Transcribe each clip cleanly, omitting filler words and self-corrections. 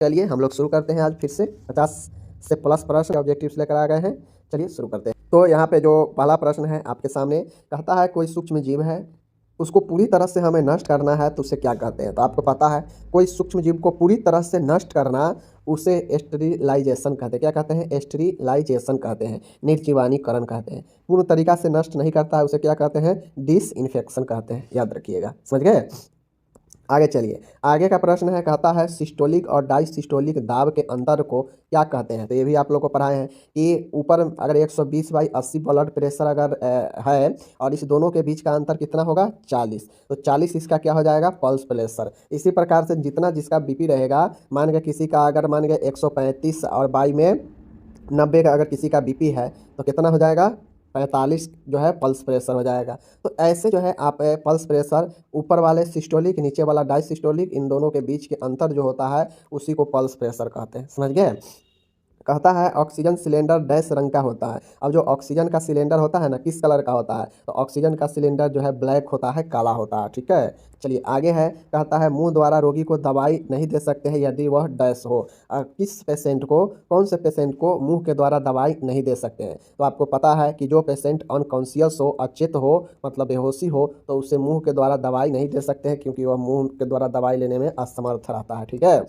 चलिए हम लोग शुरू करते हैं। आज फिर से 50 से प्लस प्रश्न ऑब्जेक्टिव्स लेकर आ गए हैं। चलिए शुरू करते हैं। तो यहाँ पे जो पहला प्रश्न है आपके सामने, कहता है कोई सूक्ष्म जीव है, उसको पूरी तरह से हमें नष्ट करना है तो उसे क्या कहते हैं। तो आपको पता है कोई सूक्ष्म जीव को पूरी तरह से नष्ट करना, उसे एस्टरिलाइजेशन कहते हैं। क्या कहते हैं? एस्टरिलाइजेशन कहते हैं, निर्जीवानीकरण कहते हैं। पूर्ण तरीका से नष्ट नहीं करता है उसे क्या कहते हैं? डिसइंफेक्शन कहते हैं। याद रखिएगा, समझ गए। आगे चलिए, आगे का प्रश्न है, कहता है सिस्टोलिक और डायसिस्टोलिक दाब के अंतर को क्या कहते हैं। तो ये भी आप लोग को पढ़ाए हैं कि ऊपर अगर 120/80 ब्लड प्रेशर अगर है और इस दोनों के बीच का अंतर कितना होगा? 40। तो 40 इसका क्या हो जाएगा? Pulse pressure. इसी प्रकार से जितना जिसका बीपी रहेगा, मान गया किसी का अगर मान गया 135 और बाई में 90 का अगर किसी का बीपी है तो कितना हो जाएगा? 45 जो है पल्स प्रेशर हो जाएगा। तो ऐसे जो है आप पल्स प्रेशर, ऊपर वाले सिस्टोलिक नीचे वाला डायसिस्टोलिक, इन दोनों के बीच के अंतर जो होता है उसी को पल्स प्रेशर कहते हैं। समझ गए। कहता है ऑक्सीजन सिलेंडर डैश रंग का होता है। अब जो ऑक्सीजन का सिलेंडर होता है ना, किस कलर का होता है? तो ऑक्सीजन का सिलेंडर जो है ब्लैक होता है, काला होता है। ठीक है, चलिए आगे है। कहता है मुंह द्वारा रोगी को दवाई नहीं दे सकते हैं यदि वह डैश हो। किस पेशेंट को, कौन से पेशेंट को मुंह के द्वारा दवाई नहीं दे सकते हैं? तो आपको पता है कि जो पेशेंट अनकॉन्शियस हो, अचेत हो, मतलब बेहोशी हो, तो उसे मुंह के द्वारा दवाई नहीं दे सकते हैं, क्योंकि वह मुंह के द्वारा दवाई लेने में असमर्थ रहता है। ठीक है,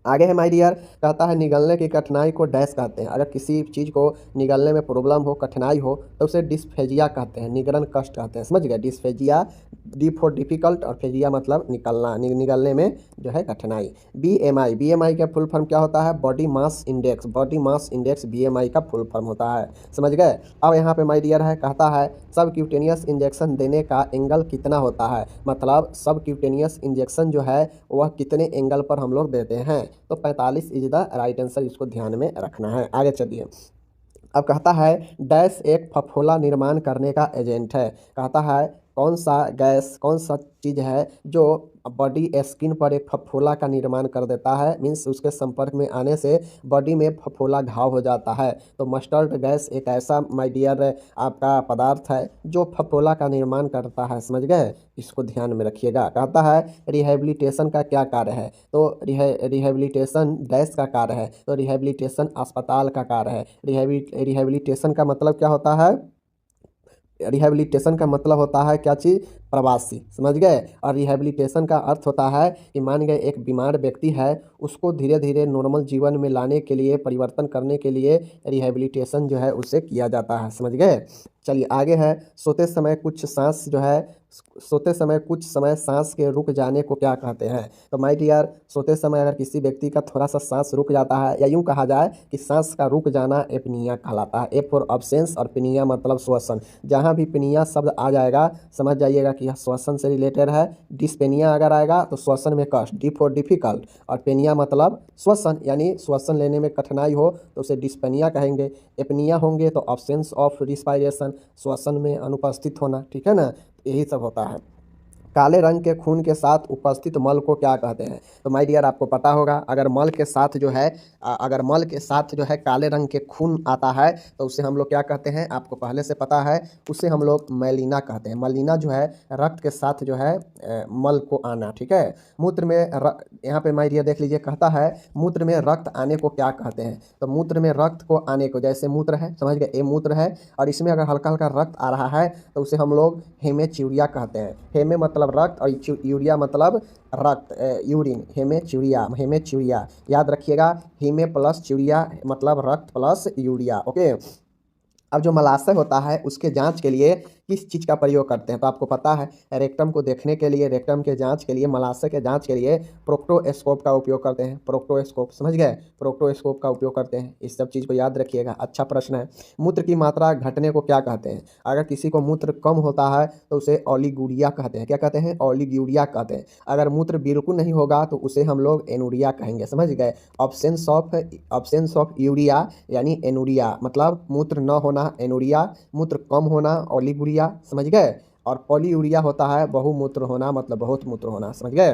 आगे है माय डियर। कहता है निगलने की कठिनाई को डैश कहते हैं। अगर किसी चीज़ को निगलने में प्रॉब्लम हो, कठिनाई हो, तो उसे डिस्फेजिया कहते हैं, निगलन कष्ट कहते हैं। समझ गए। डिस्फेजिया, डी फॉर डिफिकल्ट और फेजिया मतलब निकलना, निगलने में जो है कठिनाई। बीएमआई, बीएमआई का फुल फॉर्म क्या होता है? Body mass index. Body mass index BMI का फुल फॉर्म होता है। समझ गए। अब यहाँ पे माय डियर है, कहता है सब क्यूटेनियस इंजेक्शन देने का एंगल कितना होता है। मतलब सब क्यूटेनियस इंजेक्शन जो है वह कितने एंगल पर हम लोग देते हैं। तो 45 इज द राइट आंसर, इसको ध्यान में रखना है। आगे चलिए। अब कहता है डैश एक फफोला निर्माण करने का एजेंट है। कहता है कौन सा गैस, कौन सा चीज़ है जो बॉडी स्किन पर एक फफोला का निर्माण कर देता है, मीन्स उसके संपर्क में आने से बॉडी में फफोला घाव हो जाता है। तो मस्टर्ड गैस एक ऐसा माय डियर आपका पदार्थ है जो फफोला का निर्माण करता है। समझ गए, इसको ध्यान में रखिएगा। कहता है रिहेबिलिटेशन का क्या कार्य है। तो रिहेबिलिटेशन डैश का कार्य है। तो रिहेबिलिटेशन अस्पताल का कार्य है। रिहेबिलिटेशन का मतलब क्या होता है? रिहेबिलिटेशन का मतलब होता है क्या चीज़? प्रवासी। समझ गए। और रिहेबिलिटेशन का अर्थ होता है कि मान गए एक बीमार व्यक्ति है, उसको धीरे धीरे नॉर्मल जीवन में लाने के लिए, परिवर्तन करने के लिए रिहेबिलिटेशन जो है उसे किया जाता है। समझ गए। चलिए आगे है। सोते समय कुछ सांस जो है, सोते समय कुछ समय सांस के रुक जाने को क्या कहते हैं। तो माय डियर, सोते समय अगर किसी व्यक्ति का थोड़ा सा सांस रुक जाता है, या यूं कहा जाए कि सांस का रुक जाना एपनिया कहलाता है। एप फॉर अब्सेंस और पिनिया मतलब श्वसन। जहाँ भी पिनिया शब्द आ जाएगा समझ जाइएगा कि यह श्वसन से रिलेटेड है। डिस्पेनिया अगर आएगा तो श्वसन में कष्ट, डी फॉर डिफिकल्ट, और पेनिया मतलब श्वसन, यानी श्वसन लेने में कठिनाई हो तो उसे डिस्पेनिया कहेंगे। एपनिया होंगे तो अब्सेंस ऑफ रिस्पायरेशन, श्वसन में अनुपस्थित होना। ठीक है ना, यही सब होता है। काले रंग के खून के साथ उपस्थित मल को क्या कहते हैं। तो माय डियर आपको पता होगा, अगर मल के साथ जो है अगर मल के साथ जो है काले रंग के खून आता है तो उसे हम लोग क्या कहते हैं? आपको पहले से पता है, उसे हम लोग मैलिना कहते हैं। मैलिना जो है रक्त के साथ जो है मल को आना। ठीक है। मूत्र में यहाँ पे माय डियर देख लीजिए, कहता है मूत्र में रक्त आने को क्या कहते हैं। तो मूत्र में रक्त को आने को, जैसे मूत्र है, समझ गए, ये मूत्र है और इसमें अगर हल्का हल्का रक्त आ रहा है तो उसे हम लोग हेमेच्यूरिया कहते हैं। हेमे मतलब रक्त और यूरिया मतलब रक्त, यूरिन, हेमेच्यूरिया, हेमेच्यूरिया। याद रखिएगा, हीमे प्लस च्यूरिया मतलब रक्त प्लस यूरिया। ओके। अब जो मलाशय होता है उसके जांच के लिए किस चीज़ का प्रयोग करते हैं। तो आपको पता है रेक्टम को देखने के लिए, रेक्टम के जांच के लिए, मलाशय के जांच के लिए प्रोक्टोस्कोप का उपयोग करते हैं। प्रोक्टोस्कोप, समझ गए, प्रोक्टोस्कोप का उपयोग करते हैं। इस सब चीज़ को याद रखिएगा, अच्छा प्रश्न है। मूत्र की मात्रा घटने को क्या कहते हैं। अगर किसी को मूत्र कम होता है तो उसे ओलिगूरिया कहते हैं। क्या कहते हैं? ओलिगूरिया कहते हैं। अगर मूत्र बिल्कुल नहीं होगा तो उसे हम लोग एनुरिया कहेंगे। समझ गए। ऑब्सेंस ऑफ यूरिया यानी एनुरिया, मतलब मूत्र न होना एनुरिया, मूत्र कम होना ओलिगुरिया। समझ गए। और पॉलीयूरिया होता है बहुमूत्र होना, मतलब बहुत मूत्र होना। समझ गए।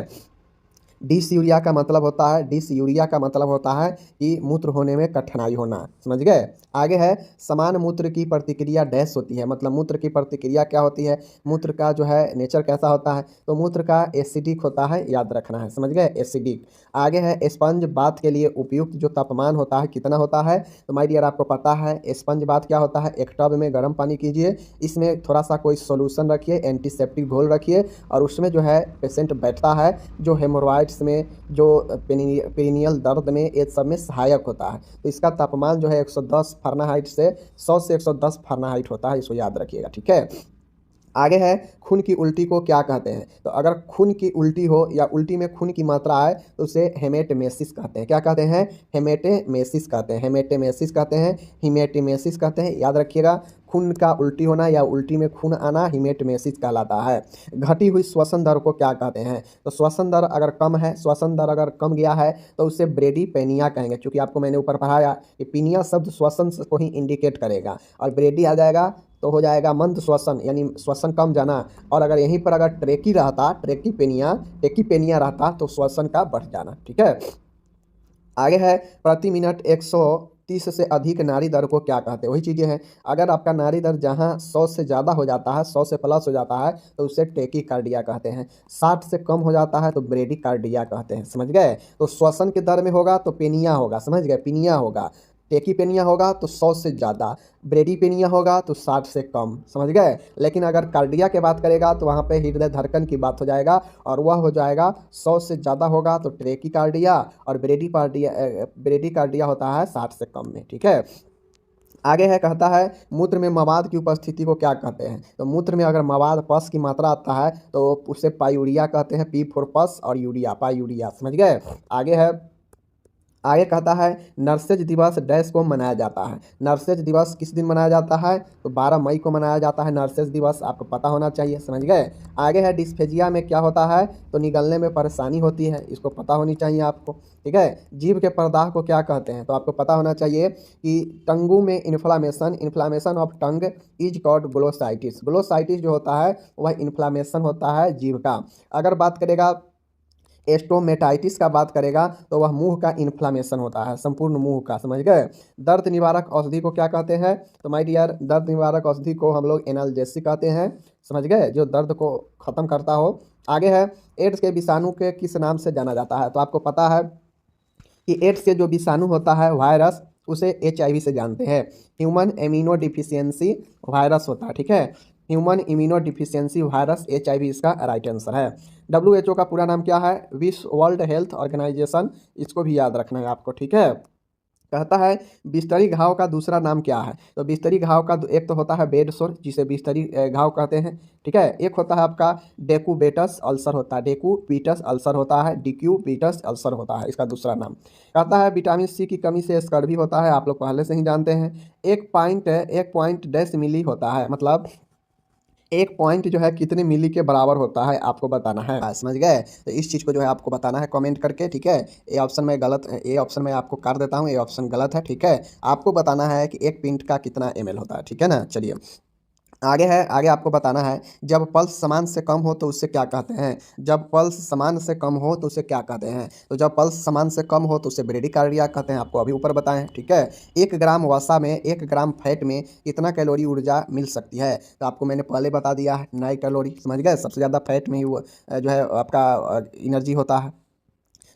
डिसयूरिया का मतलब होता है, डिसयूरिया का मतलब होता है कि मूत्र होने में कठिनाई होना, समझ गए। आगे है समान मूत्र की प्रतिक्रिया डैश होती है, मतलब मूत्र की प्रतिक्रिया क्या होती है, मूत्र का जो है नेचर कैसा होता है, तो मूत्र का एसिडिक होता है, याद रखना है, समझ गए, एसिडिक। आगे है स्पंज बाथ के लिए उपयुक्त जो तापमान होता है कितना होता है, तो माय डियर आपको पता है स्पंज बाथ क्या होता है, एक टब में गर्म पानी कीजिए, इसमें थोड़ा सा कोई सोल्यूशन रखिए, एंटीसेप्टिक घोल रखिए, और उसमें जो है पेशेंट बैठता है, जो हेमोरॉइड्स में, जो पेरिनियल दर्द में, ये सब में सहायक होता है। तो इसका तापमान जो है 110 फ़ारेनहाइट से 100 से 110 फ़ारेनहाइट होता है, इसको याद रखिएगा, ठीक है। आगे है खून की उल्टी को क्या कहते हैं, तो अगर खून की उल्टी हो या उल्टी में खून की मात्रा आए तो उसे हेमेटेमेसिस कहते हैं, क्या कहते हैं, हेमेटेमेसिस कहते हैं, हेमेटेमेसिस कहते हैं, हिमेटेमेसिस कहते हैं, याद रखिएगा। खून का उल्टी होना या उल्टी में खून आना हिमेटेमेसिस कहलाता है। घटी हुई श्वसन दर को क्या कहते हैं, तो श्वसन दर अगर कम है, श्वसन दर अगर कम गया है तो उसे ब्रेडीपेनिया कहेंगे, क्योंकि आपको मैंने ऊपर पढ़ाया कि पीनिया शब्द श्वसन को ही इंडिकेट करेगा, और ब्रेडी आ जाएगा तो हो जाएगा मंद श्वसन, यानी श्वसन कम जाना, और अगर यहीं पर अगर ट्रेकी रहता, टेकीपेनिया रहता तो श्वसन का बढ़ जाना, ठीक है। आगे है प्रति मिनट 130 से अधिक नाड़ी दर को क्या कहते हैं, वही चीज़ें हैं। अगर आपका नाड़ी दर जहाँ 100 से ज़्यादा हो जाता है, 100 से प्लस हो जाता है तो उसे टेकीकार्डिया कहते हैं, 60 से कम हो जाता है तो ब्रेडीकार्डिया कहते हैं, समझ गए। तो श्वसन के दर में होगा तो पेनिया होगा, समझ गए, पिनिया होगा, टेकीपेनिया होगा तो 100 से ज़्यादा, ब्रेडीपेनिया होगा तो 60 से कम, समझ गए। लेकिन अगर कार्डिया की बात करेगा तो वहाँ पे हृदय धड़कन की बात हो जाएगा, और वह हो जाएगा 100 से ज़्यादा होगा तो ट्रेकीकार्डिया, और ब्रेडीकार्डिया होता है 60 से कम में, ठीक है। आगे है कहता है मूत्र में मवाद की उपस्थिति को क्या कहते हैं, तो मूत्र में अगर मवाद पस की मात्रा आता है तो उसे पायूरिया कहते हैं, P फॉर पस और यूरिया, पायूरिया, समझ गए। आगे कहता है नर्सेज दिवस डैश को मनाया जाता है, नर्सेज दिवस किस दिन मनाया जाता है, तो 12 मई को मनाया जाता है नर्सेज दिवस, आपको पता होना चाहिए, समझ गए। आगे है डिस्फेजिया में क्या होता है, तो निगलने में परेशानी होती है, इसको पता होनी चाहिए आपको, ठीक है। जीभ के प्रदाह को क्या कहते हैं, तो आपको पता होना चाहिए कि टंगू में inflammation of tongue is called glossitis, glossitis जो होता है वह इन्फ्लामेशन होता है जीभ का। अगर बात करेगा एस्टोमेटाइटिस का बात करेगा तो वह मुंह का इन्फ्लामेशन होता है, संपूर्ण मुंह का, समझ गए। दर्द निवारक औषधि को क्या कहते हैं, तो माय डियर दर्द निवारक औषधि को हम लोग एनाल्जेसिक कहते हैं, समझ गए, जो दर्द को ख़त्म करता हो। आगे है एड्स के विषाणु के किस नाम से जाना जाता है, तो आपको पता है कि एड्स के जो विषाणु होता है वायरस, उसे HIV से जानते हैं, ह्यूमन इम्यूनो डिफिशियंसी वायरस होता है, ठीक है, human immuno deficiency virus HIV इसका राइट आंसर है। WHO का पूरा नाम क्या है, विश्व वर्ल्ड हेल्थ ऑर्गेनाइजेशन, इसको भी याद रखना है आपको, ठीक है। कहता है बिस्तरी घाव का दूसरा नाम क्या है, तो बिस्तरी घाव का एक तो होता है बेड सोर, जिसे बिस्तरी घाव कहते हैं, ठीक है। एक होता है आपका डेकुबेटस अल्सर होता है, डेकुबिटस अल्सर होता है, डिक्यूबिटस अल्सर होता है इसका दूसरा नाम। कहता है विटामिन C की कमी से स्कर्वी होता है, आप लोग पहले से ही जानते हैं। 1.10 मिली होता है, मतलब 1 पॉइंट जो है कितने मिली के बराबर होता है आपको बताना है, समझ गए। तो इस चीज़ को जो है आपको बताना है कमेंट करके, ठीक है। ये ऑप्शन में गलत, ये ऑप्शन में आपको कर देता हूँ, ये ऑप्शन गलत है, ठीक है। आपको बताना है कि 1 पिंट का कितना ml होता है, ठीक है ना। चलिए आगे है, आगे आपको बताना है जब पल्स समान से कम हो तो उससे क्या कहते हैं, जब पल्स समान से कम हो तो उसे क्या कहते हैं, तो जब पल्स समान से कम हो तो उसे ब्रेडिकार्डिया कहते हैं, आपको अभी ऊपर बताएं, ठीक है। 1 ग्राम वसा में 1 ग्राम फैट में कितना कैलोरी ऊर्जा मिल सकती है, तो आपको मैंने पहले बता दिया है 9 कैलोरी, समझ गए। सबसे ज़्यादा फैट में ही वो जो है आपका एनर्जी होता है।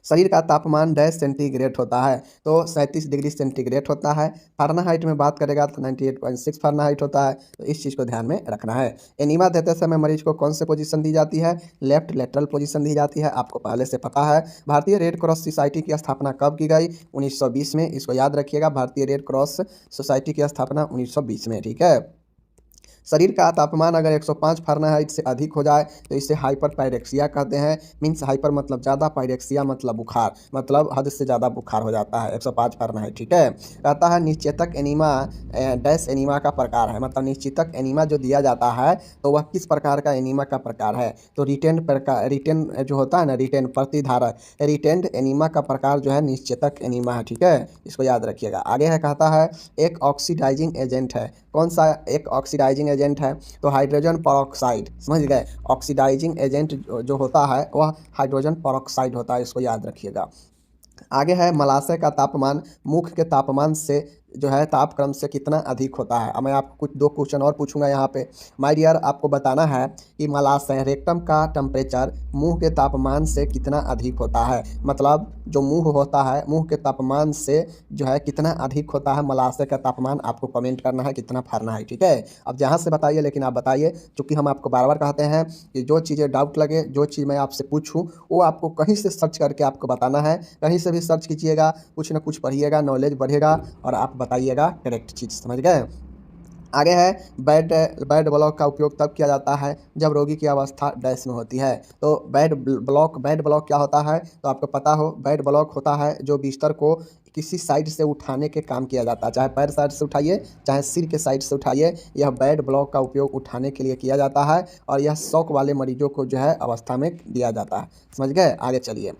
शरीर का तापमान 10 सेंटीग्रेड होता है, तो 37 डिग्री सेंटीग्रेड होता है। फ़ारेनहाइट में बात करेगा तो 98.6 फ़ारेनहाइट होता है, तो इस चीज़ को ध्यान में रखना है। एनीमा देते समय मरीज को कौन से पोजीशन दी जाती है, लेफ्ट लेटरल पोजीशन दी जाती है, आपको पहले से पता है। भारतीय रेड क्रॉस सोसाइटी की स्थापना कब की गई, 1920 में, इसको याद रखिएगा। भारतीय रेड क्रॉस सोसाइटी की स्थापना 1920 में, ठीक है। शरीर का तापमान अगर 105 फ़ारेनहाइट से अधिक हो जाए तो इसे हाइपर पायरेक्सिया कहते हैं। मीन्स हाइपर मतलब ज़्यादा, पायरेक्सिया मतलब बुखार, मतलब हद से ज़्यादा बुखार हो जाता है 105 फ़ारेनहाइट, ठीक है। कहता है निश्चेतक एनीमा डैश एनीमा का प्रकार है, मतलब निश्चेतक एनीमा जो दिया जाता है तो वह किस प्रकार का एनीमा का प्रकार है, तो रिटेन प्रकार, रिटेन जो होता है ना, रिटेन प्रतिधारक, रिटेंड एनीमा का प्रकार जो है निश्चेतक एनीमा है, ठीक है, इसको याद रखिएगा। आगे है कहता है एक ऑक्सीडाइजिंग एजेंट है, कौन सा एक ऑक्सीडाइजिंग एजेंट है तो हाइड्रोजन पेरोक्साइड, समझ गए। ऑक्सीडाइजिंग एजेंट जो होता है वह हाइड्रोजन पेरोक्साइड होता है, इसको याद रखिएगा। आगे है मलाशय का तापमान मुख के तापमान से जो है तापक्रम से कितना अधिक होता है। अब मैं आपको कुछ 2 क्वेश्चन और पूछूंगा यहाँ पे। माय डियर, आपको बताना है कि मलाशय रेक्टम का टेम्परेचर मुंह के तापमान से कितना अधिक होता है। मतलब जो मुंह होता है, मुंह के तापमान से जो है कितना अधिक होता है मलाशय का तापमान, आपको कमेंट करना है कितना फारेनहाइट, ठीक है। अब जहाँ से बताइए, लेकिन आप बताइए, क्योंकि हम आपको बार बार कहते हैं कि जो चीज़ें डाउट लगे, जो चीज़ मैं आपसे पूछूँ वो आपको कहीं से सर्च करके आपको बताना है। कहीं से भी सर्च कीजिएगा, कुछ ना कुछ पढ़िएगा, नॉलेज बढ़ेगा और आप बताइएगा करेक्ट चीज़, समझ गए। आगे है बेड बेड ब्लॉक का उपयोग तब किया जाता है जब रोगी की अवस्था डैश में होती है। तो बेड ब्लॉक क्या होता है, तो आपको पता हो, बेड ब्लॉक होता है जो बिस्तर को किसी साइड से उठाने के काम किया जाता है, चाहे पैर साइड से उठाइए चाहे सिर के साइड से उठाइए, यह बेड ब्लॉक का उपयोग उठाने के लिए किया जाता है और यह शौक वाले मरीजों को जो है अवस्था में दिया जाता है, समझ गए। आगे चलिए,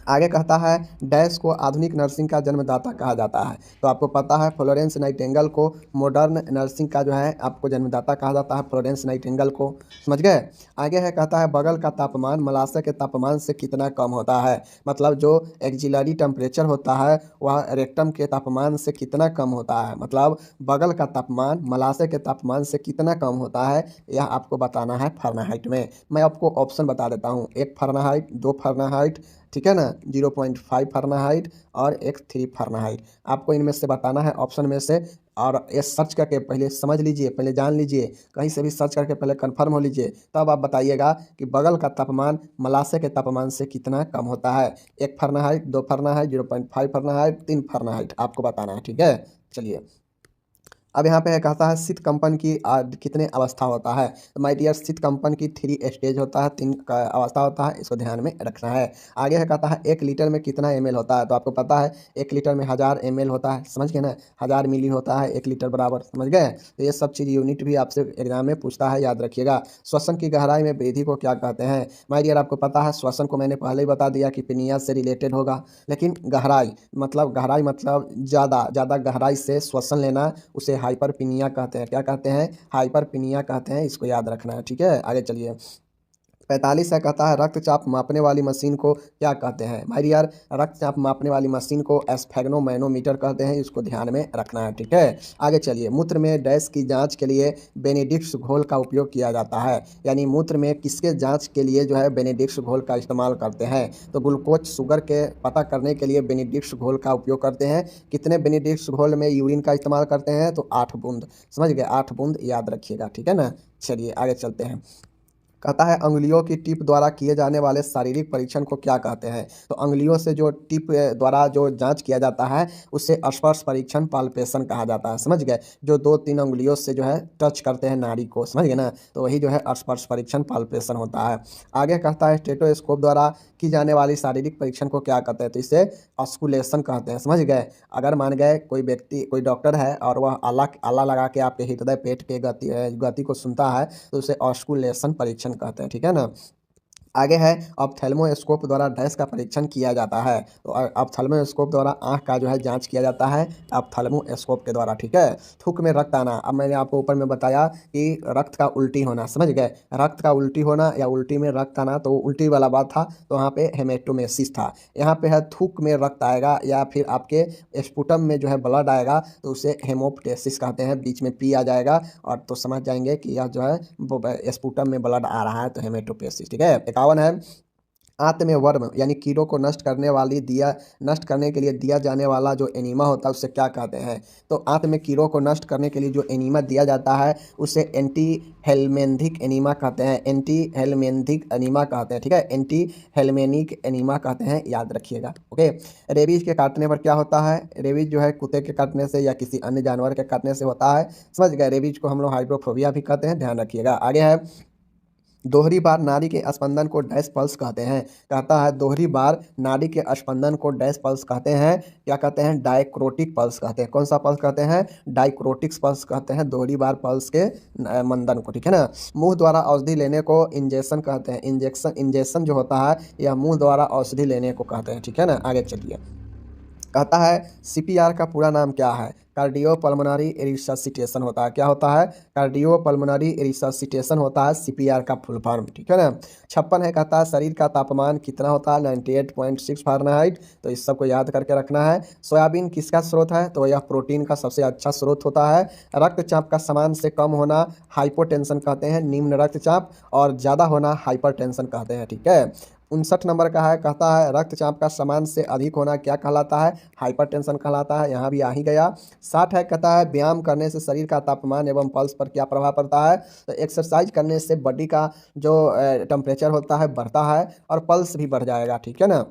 आगे कहता है डैश को आधुनिक नर्सिंग का जन्मदाता कहा जाता है। तो आपको पता है फ्लोरेंस नाइटिंगेल को मॉडर्न नर्सिंग का जो है आपको जन्मदाता कहा जाता है, फ्लोरेंस नाइटिंगेल को, समझ गए। आगे है कहता है बगल का तापमान मलाशय के तापमान से कितना कम होता है। मतलब जो एक्जिलरी टेम्परेचर होता है वह रेक्टम के तापमान से कितना कम होता है। मतलब बगल का तापमान मलाशय के तापमान से कितना कम होता है, यह आपको बताना है फारेनहाइट में। मैं आपको ऑप्शन बता देता हूँ, 1 फारेनहाइट, 2 फारेनहाइट, ठीक है ना, 0.5 फारेनहाइट और 3 फारेनहाइट। आपको इनमें से बताना है ऑप्शन में से, और ये सर्च करके पहले समझ लीजिए, पहले जान लीजिए, कहीं से भी सर्च करके पहले कंफर्म हो लीजिए, तब आप बताइएगा कि बगल का तापमान मलाशय के तापमान से कितना कम होता है। 1 फारेनहाइट, 2 फारेनहाइट, 0.5 फारेनहाइट, 3 फारेनहाइट आपको बताना है, ठीक है। चलिए, अब यहाँ पे कहता है शीत कंपन की कितने अवस्था होता है। तो माय डियर, शीत कंपन की 3 स्टेज होता है, 3 का अवस्था होता है, इसको ध्यान में रखना है। आगे है कहता है 1 लीटर में कितना ml होता है। तो आपको पता है 1 लीटर में 1000 ml होता है, समझ गए ना, 1000 मिली होता है 1 लीटर बराबर, समझ गए। तो ये सब चीज़ यूनिट भी आपसे एग्जाम में पूछता है, याद रखिएगा। श्वसन की गहराई में वृद्धि को क्या कहते हैं। माय डियर, आपको पता है श्वसन को मैंने पहले ही बता दिया कि पिनिया से रिलेटेड होगा, लेकिन गहराई मतलब ज़्यादा गहराई से श्वसन लेना उसे हाइपरपिनिया कहते हैं। क्या कहते हैं, हाइपरपिनिया कहते हैं, इसको याद रखना है, ठीक है। आगे चलिए, 45 है कहता है रक्तचाप मापने वाली मशीन को क्या कहते हैं। भाई यार, रक्तचाप मापने वाली मशीन को स्फेग्नोमैनोमीटर कहते हैं, इसको ध्यान में रखना है, ठीक है। आगे चलिए, मूत्र में डैश की जांच के लिए बेनेडिक्ट्स घोल का उपयोग किया जाता है। यानी मूत्र में किसके जांच के लिए जो है बेनेडिक्ट्स घोल का इस्तेमाल करते हैं। तो ग्लूकोज शुगर के पता करने के लिए बेनेडिक्ट्स घोल का उपयोग करते हैं। कितने बेनेडिक्ट्स घोल में यूरिन का इस्तेमाल करते हैं, तो 8 बूंद, समझ गए, 8 बूंद याद रखिएगा, ठीक है ना। चलिए आगे चलते हैं। कहता है अंगुलियों की टिप द्वारा किए जाने वाले शारीरिक परीक्षण को क्या कहते हैं। तो अंगुलियों से जो टिप द्वारा जो जांच किया जाता है उसे स्पर्श परीक्षण पाल्पेशन कहा जाता है, समझ गए। जो 2-3 अंगुलियों से जो है टच करते हैं नाड़ी को, समझ गए ना, तो वही जो है स्पर्श परीक्षण पाल्पेशन होता है। आगे कहता है स्टेथोस्कोप द्वारा की जाने वाली शारीरिक परीक्षण को क्या कहते हैं। तो इसे ऑस्कुलेशन कहते हैं, समझ गए। अगर मान गए कोई व्यक्ति, कोई डॉक्टर है और वह आला लगा के आपके हृदय पेट के गति को सुनता है तो उसे ऑस्कुलेशन परीक्षण कहते हैं, ठीक है ना। आगे है ऑप्थेल्मोस्कोप द्वारा डैश का परीक्षण किया जाता है। तो ऑप्थेल्मोस्कोप द्वारा आंख का जो है जांच किया जाता है ऑप्थेल्मोस्कोप के द्वारा, ठीक है। थूक में रक्त आना, अब मैंने आपको ऊपर में बताया कि रक्त का उल्टी होना, समझ गए, रक्त का उल्टी होना या उल्टी में रक्त आना, तो उल्टी वाला बात था, तो वहाँ पे हेमेटोमेसिस था। यहाँ पे है थूक में रक्त आएगा या फिर आपके स्पुटम में जो है ब्लड आएगा तो उसे हेमोप्टेसिस कहते हैं, बीच में पी आ जाएगा और तो समझ जाएंगे कि यह जो है स्पुटम में ब्लड आ रहा है, तो हेमेटोपेसिस, ठीक है। 51 है आंत में वर्म यानी कीड़ों को नष्ट करने के लिए दिया जाने वाला जो एनीमा होता है उससे क्या कहते हैं। तो आंत में कीड़ों को नष्ट करने के लिए जो एनीमा दिया जाता है उसे एंटी हेलमेंथिक एनीमा कहते हैं, एंटी हेलमेंथिक एनीमा कहते हैं, ठीक है, एंटी हेलमेनिक एनीमा कहते हैं, याद रखिएगा, ओके। रेबीज के काटने पर क्या होता है। रेबीज जो है कुत्ते के काटने से या किसी अन्य जानवर के काटने से होता है, समझ गए। रेबीज को हम लोग हाइड्रोफोबिया भी कहते हैं, ध्यान रखिएगा। आगे है दोहरी बार नाड़ी के स्पंदन को डैश पल्स कहते हैं। कहता है दोहरी बार नाड़ी के स्पंदन को डैश पल्स कहते हैं, क्या कहते हैं, डायक्रोटिक पल्स कहते हैं। कौन सा पल्स कहते हैं, डायक्रोटिक्स पल्स कहते हैं दोहरी बार पल्स के मंदन को, ठीक है ना। मुंह द्वारा औषधि लेने को इंजेक्शन कहते हैं। इंजेक्शन जो होता है यह मुंह द्वारा औषधि लेने को कहते हैं, ठीक है ना। आगे चलिए, कहता है सीपीआर का पूरा नाम क्या है? कार्डियोपल्मोनरी रिससिटेशन होता है। क्या होता है? कार्डियोपल्मोनरी रिससिटेशन होता है सीपीआर का फुल फॉर्म, ठीक है ना। 56 है, कहता है शरीर का तापमान कितना होता है? 98.6 फ़ारेनहाइट। तो इस सबको याद करके रखना है। सोयाबीन किसका स्रोत है? तो यह प्रोटीन का सबसे अच्छा स्रोत होता है। रक्तचाप का समान से कम होना हाइपोटेंशन कहते हैं, निम्न रक्तचाप, और ज़्यादा होना हाइपरटेंशन कहते हैं, ठीक है। 59 नंबर का है, कहता है रक्तचाप का समान से अधिक होना क्या कहलाता है? हाइपरटेंशन कहलाता है। यहाँ भी आ ही गया। 60 है, कहता है व्यायाम करने से शरीर का तापमान एवं पल्स पर क्या प्रभाव पड़ता है? तो एक्सरसाइज करने से बॉडी का जो टेम्परेचर होता है बढ़ता है और पल्स भी बढ़ जाएगा, ठीक है ना।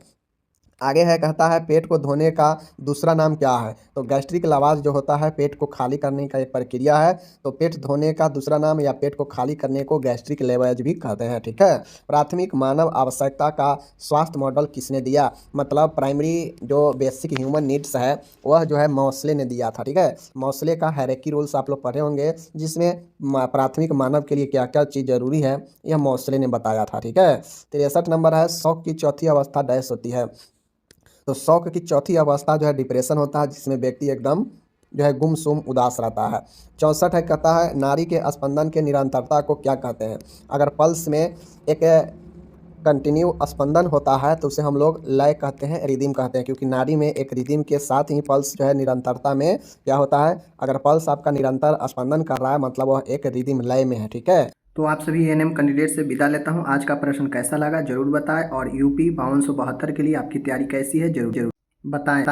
आगे है, कहता है पेट को धोने का दूसरा नाम क्या है? तो गैस्ट्रिक लवाज जो होता है पेट को खाली करने का एक प्रक्रिया है। तो पेट धोने का दूसरा नाम या पेट को खाली करने को गैस्ट्रिक लेवेज भी कहते हैं, ठीक है। प्राथमिक मानव आवश्यकता का स्वास्थ्य मॉडल किसने दिया? मतलब प्राइमरी जो बेसिक ह्यूमन नीड्स है वह जो है मौसले ने दिया था, ठीक है। मौसले का हायरार्की रूल्स आप लोग पढ़े होंगे, जिसमें प्राथमिक मानव के लिए क्या क्या चीज़ जरूरी है यह मौसले ने बताया था, ठीक है। 63 नंबर है, शौक की चौथी अवस्था डैश होती है? तो शौक की चौथी अवस्था जो है डिप्रेशन होता है, जिसमें व्यक्ति एकदम जो है गुमसुम उदास रहता है। 64 है, कहता है नाड़ी के स्पंदन के निरंतरता को क्या कहते हैं? अगर पल्स में एक कंटिन्यू स्पंदन होता है तो उसे हम लोग लय कहते हैं, रिदिम कहते हैं, क्योंकि नाड़ी में एक रिदिम के साथ ही पल्स जो है निरंतरता में क्या होता है? अगर पल्स आपका निरंतर स्पंदन कर रहा है मतलब वह एक रिदिम लय में है, ठीक है। तो आप सभी एएनएम कैंडिडेट से विदा लेता हूं। आज का प्रश्न कैसा लगा जरूर बताएं, और यूपी 5272 के लिए आपकी तैयारी कैसी है जरूर जरूर बताएं।